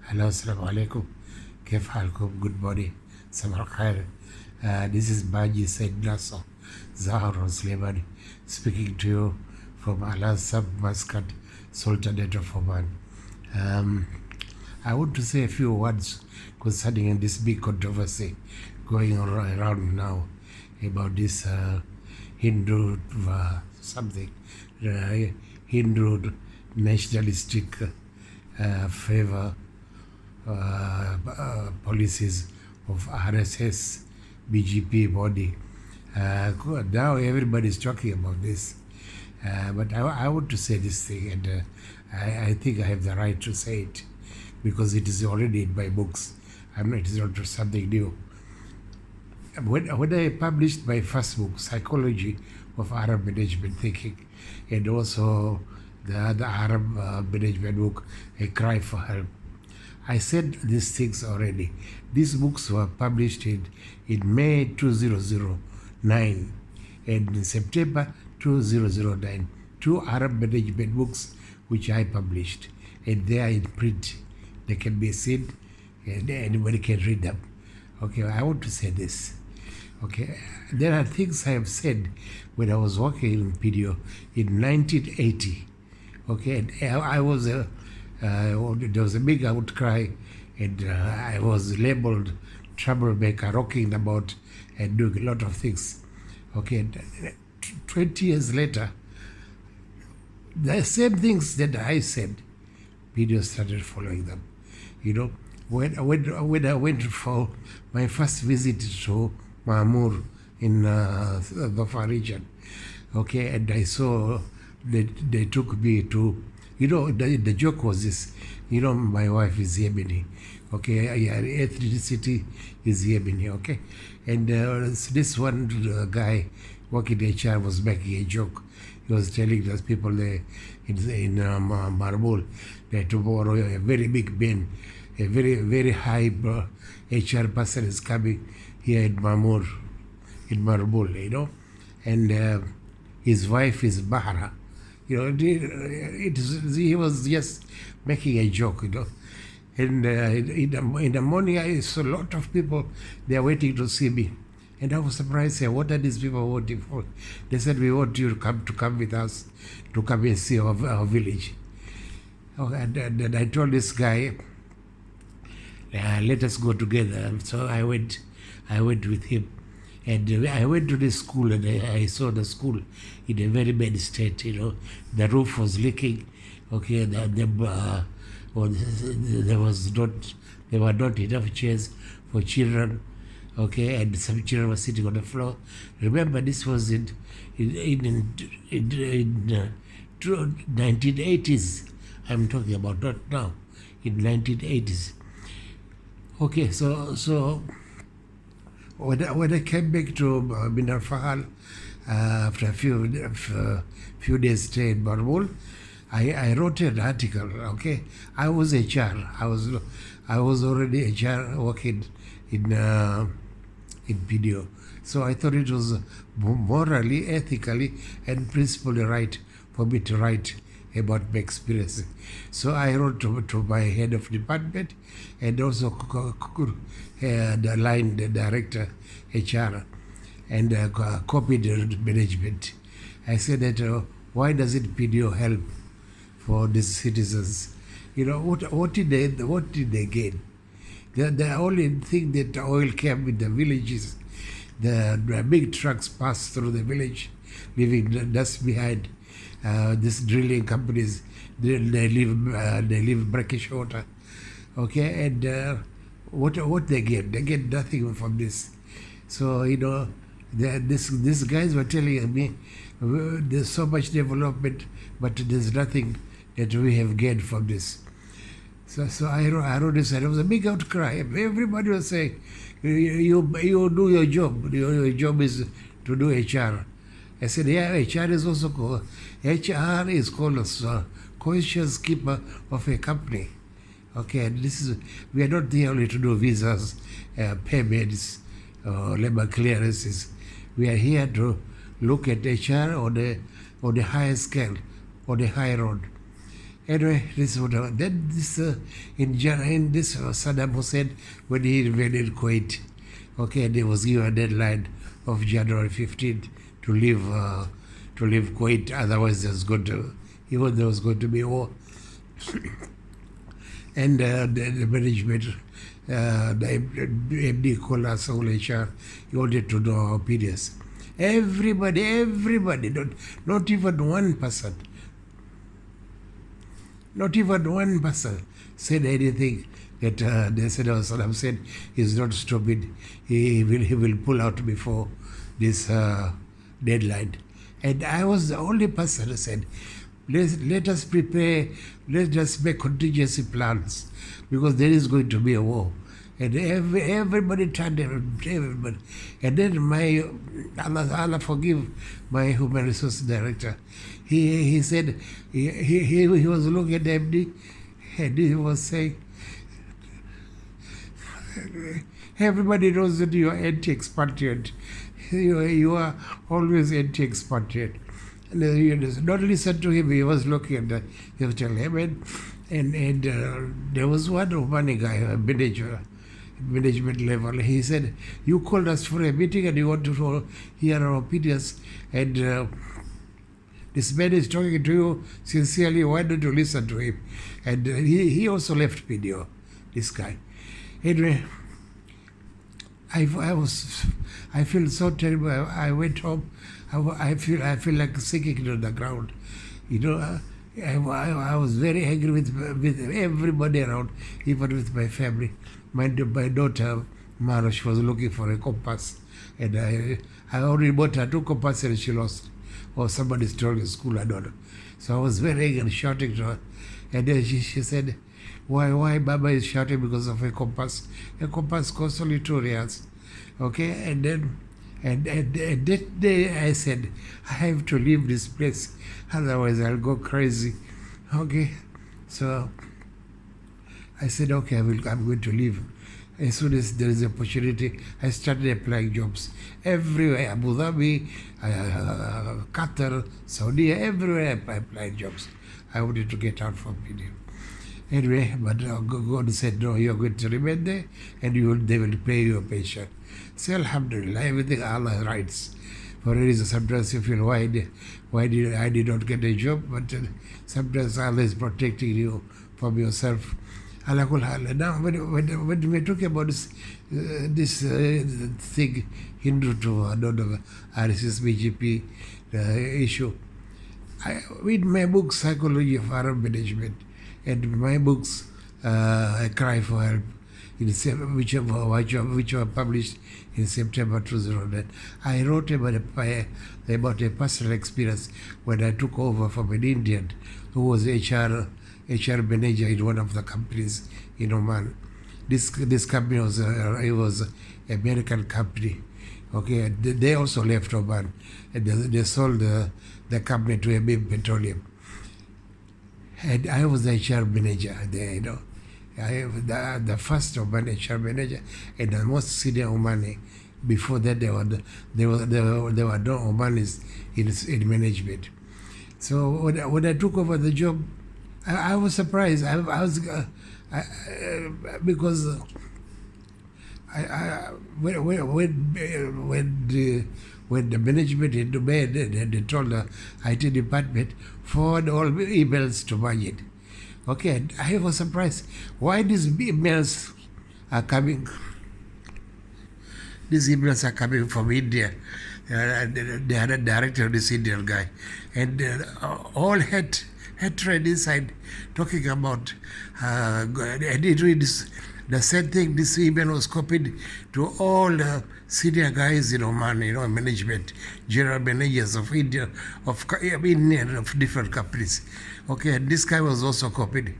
Hello, assalamu alaikum. Kef halkum, good morning. Sabah khair. This is Majid Said Nasser, Zahar Suleimany, speaking to you from Allah's sub Muscat, Sultanate of Oman. I want to say a few words concerning this big controversy going around now about this Hindu something, Hindu nationalistic favor policies of RSS, BGP body. Now everybody is talking about this. But I want to say this thing, and I think I have the right to say it because it is already in my books. It is not something new. When I published my first book, Psychology of Arab Management Thinking, and also the other Arab management book, A Cry for Help, I said these things already. These books were published in May 2009 and in September 2009. Two Arab management books which I published, and they are in print. They can be seen and anybody can read them. Okay, I want to say this. Okay, there are things I have said when I was working in video in 1980. Okay, and I was there was a big outcry, and I was labeled troublemaker, rocking the boat and doing a lot of things. Okay, and 20 years later, the same things that I said, people started following them. You know, when I went for my first visit to Mamur in the Far region, okay, and I saw they took me to, you know, the joke was this, you know, my wife is Yemeni, okay, ethnicity is Yemeni, okay, and this one guy working in HR was making a joke. He was telling those people there in Marbol that tomorrow a very big man, a very high HR person is coming here in Marbol, you know, and his wife is Bahra. You know, he was just making a joke, you know. And in the morning, I saw a lot of people, they are waiting to see me. And I was surprised, say, what are these people waiting for? They said, we want you to come with us, to come and see our village. Oh, and I told this guy, let us go together. So I went with him. And I went to the school, and I saw the school in a very bad state. You know, the roof was leaking. Okay, there were not enough chairs for children. Okay, and some children were sitting on the floor. Remember, this was in 1980s. I'm talking about, not now, in 1980s. Okay, so. When I came back to Minar Fahal after a few days stay in Barbul, I wrote an article. Okay, I was HR. I was already HR working in video. So I thought it was morally, ethically, and principally right for me to write about my experience. So I wrote to my head of department and also the line director, HR, and copied the management. I said that why doesn't PDO help for these citizens? You know, what did they gain? The only thing that the oil came in the villages, the big trucks passed through the village, leaving the dust behind. These drilling companies, they leave brackish water, okay, and what they get nothing from this. So you know, these guys were telling me there's so much development, but there's nothing that we have gained from this. So I wrote this, and it was a big outcry. Everybody was saying, you do your job. Your job is to do HR. I said, yeah, HR is also called. HR is called a conscious keeper of a company. Okay, and we are not there only to do visas, payments, labor clearances. We are here to look at HR on the higher scale, on the high road. Anyway, this would then this in this Saddam Hussein, when he invaded Kuwait, okay, there was given a deadline of January 15th to leave Kuwait. Otherwise, there was going to be war. And the management, the MD called us all HR. He wanted to know our opinions. Everybody, not even one person. Not even one person said anything that they said, oh, Saddam said he's not stupid. He will pull out before this deadline. And I was the only person who said, let us prepare, let us make contingency plans, because there is going to be a war. And everybody turned everybody. And then Allah forgive my human resource director. He said, he was looking at the MD, and he was saying, everybody knows that you are anti-expatriate. You are always anti-expatriate. And you don't listen to him. He was looking at he was telling him, and there was one Omani guy, a management level. He said, you called us for a meeting and you want to hear our opinions, and this man is talking to you sincerely. Why don't you listen to him? And he also left video, this guy. Anyway, I feel so terrible. I went home. I feel like sinking to the ground. You know, I was very angry with everybody around, even with my family. My daughter, Mara, she was looking for a compass, and I already bought her 2 compasses and she lost. Or somebody stole in school, I don't know. So I was very angry, shouting to her. And then she said, why Baba is shouting because of a compass? A compass costs only 2 riyals. Okay, and then that day I said, I have to leave this place, otherwise I'll go crazy. Okay, so I said, okay, I'm going to leave. As soon as there is an opportunity, I started applying jobs everywhere. Abu Dhabi, Qatar, Saudi, everywhere I applied jobs. I wanted to get out from India. Anyway, but God said, no, you're going to remain there, and they will pay your pension. Say, Alhamdulillah, everything Allah writes. For a reason, sometimes you feel, why did I not get a job? But sometimes Allah is protecting you from yourself. Now, when we talk about this thing, Hindu to RSS, BGP issue, I read my book, Psychology of Arab Management, and my books, A Cry for Help, which were published in September 2009. I wrote about a personal experience when I took over from an Indian who was HR manager in one of the companies in Oman. This company was an American company. Okay, they also left Oman, and they sold the company to Abib Petroleum. And I was the HR manager there, you know. I the first Oman HR manager and the most senior Omani. Before that, there were no Omanis in management. So when I took over the job, I was surprised. Because when the management in Dubai, they told the IT department, forward all emails to Majid. Okay, and I was surprised. Why these emails are coming? These emails are coming from India. They had a director, this Indian guy, and all hatred inside, talking about. And it reads the same thing. This email was copied to all the senior guys in Oman, you know, management, general managers of India, of different companies. Okay, and this guy was also copied.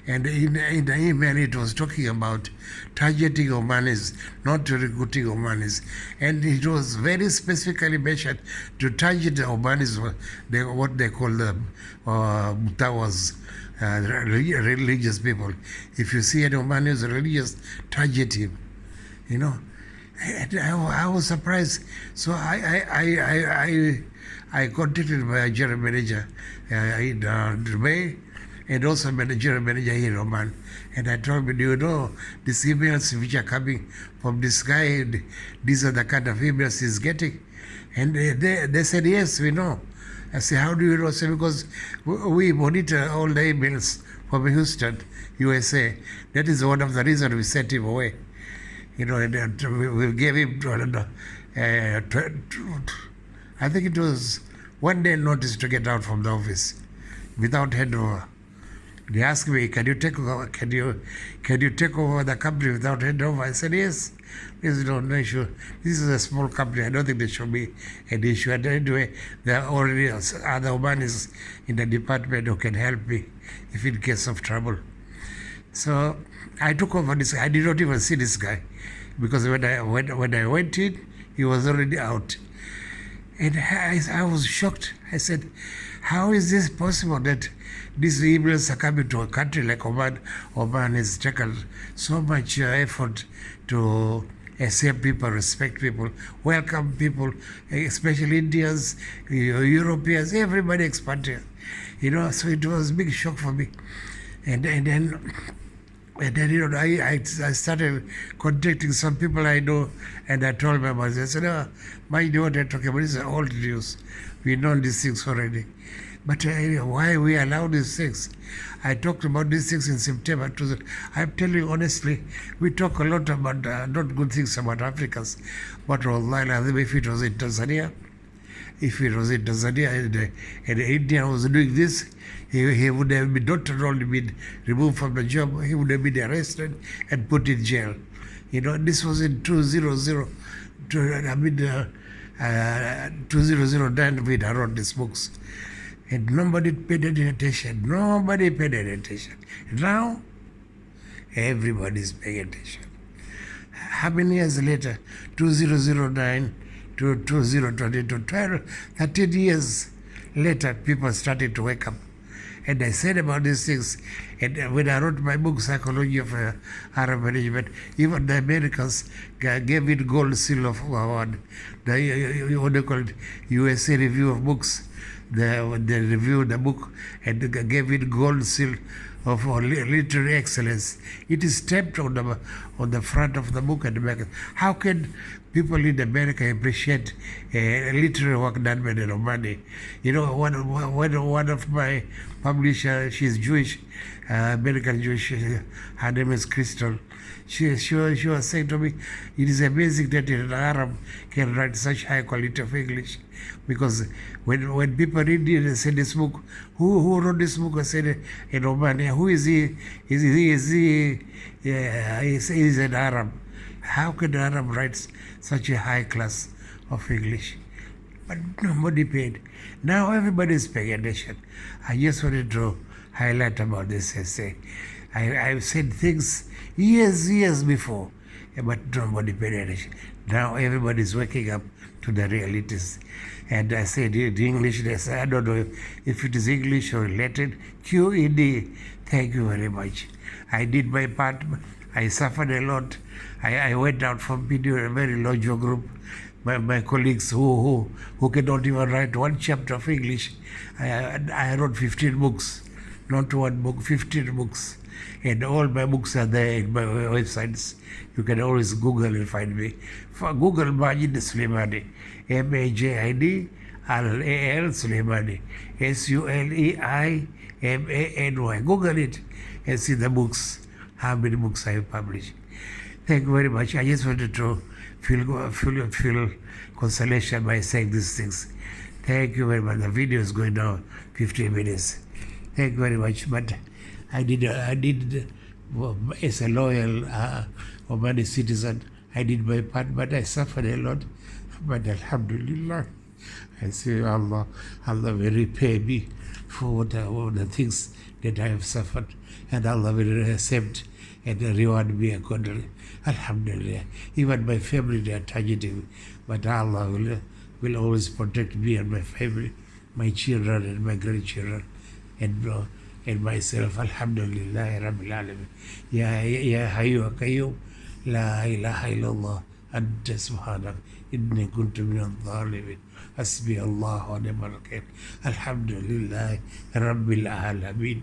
And in the email, it was talking about targeting Omanis, not recruiting Omanis. And it was very specifically mentioned to target the Omanis, what they call the Mutawas, religious people. If you see an Omani who's religious, target him. You know, and I was surprised. So I contacted my general manager in Dubai, and also general manager here in Oman. And I told him, do you know these emails which are coming from this guy, these are the kind of emails he's getting? And they said, yes, we know. I said, how do you know? I said, because we monitor all the emails from Houston, USA. That is one of the reasons we sent him away. You know, and we gave him, I think it was 1 day notice to get out from the office without handover. They asked me, can you take over? Can you take over the company without handover? I said, yes. There's no issue. This is a small company. I don't think there should be an issue. And anyway, there are already other Omanis in the department who can help me if in case of trouble. So I took over this. I did not even see this guy because when I went in, he was already out. And I was shocked. I said, how is this possible that these emails are coming to a country like Oman? Oman has taken so much effort to accept people, respect people, welcome people, especially Indians, Europeans, everybody expanded. You know, so it was a big shock for me. And then you know, I started contacting some people I know, and I told my mother, I said, oh, mind what I'm talking about, this is old news. We know these things already. But why we allow these things? I talked about these things in September. I'm telling you honestly, we talk a lot about not good things about Africans. But Allah, if it was in Tanzania, and India was doing this, he would have been not only been removed from the job, he would have been arrested and put in jail. You know, this was in 2009 when I wrote these books. And nobody paid any attention. Nobody paid any attention. Now, everybody is paying attention. How many years later? 2009 to 2022, 13 years later, people started to wake up. And I said about these things, and when I wrote my book, Psychology of Arab Management, even the Americans gave it gold seal of award. What they call it, USA Review of Books. They reviewed the book and gave it gold seal of literary excellence. It is stamped on the front of the book and the back. How can people in America appreciate literary work done by the Romani? You know, one of my publishers, she's Jewish, American Jewish. Her name is Crystal. She was saying to me, it is amazing that an Arab can write such high quality of English, because when people read it and say this book, who wrote this book? I said in Romania, who is he? Is he an Arab? How can an Arab write such a high class of English? But nobody paid. Now everybody is paying attention. I just wanted to highlight about this essay. I've said things years before, but nobody paid attention. Now everybody is waking up to the realities. And I said in English, they say, I don't know if it is English or Latin, QED. Thank you very much. I did my part. I suffered a lot. I went out from video, a very large group. My colleagues who cannot even write one chapter of English. I wrote 15 books, not one book, 15 books. And all my books are there in my websites. You can always Google and find me. Google Majid Suleimany, Majid Suleimany, Suleimany. Google it and see the books, how many books I have published. Thank you very much. I just wanted to feel consolation by saying these things. Thank you very much. The video is going now 15 minutes. Thank you very much. But I did as a loyal Omani citizen, I did my part, but I suffered a lot. But Alhamdulillah, I say Allah will repay me for the things that I have suffered, and Allah will accept and reward me accordingly. Alhamdulillah. Even my family, they are targeting, but Allah will always protect me and my family, my children and my grandchildren, and myself. Alhamdulillah Rabbil Alamin. Ya Hayyu wa Qayyum, La ilaha illallah, Anta subhanak, inni kuntu minal zalimin. Hasbi Allah wa ni'mal wakeel. Alhamdulillah Rabbil Alamin.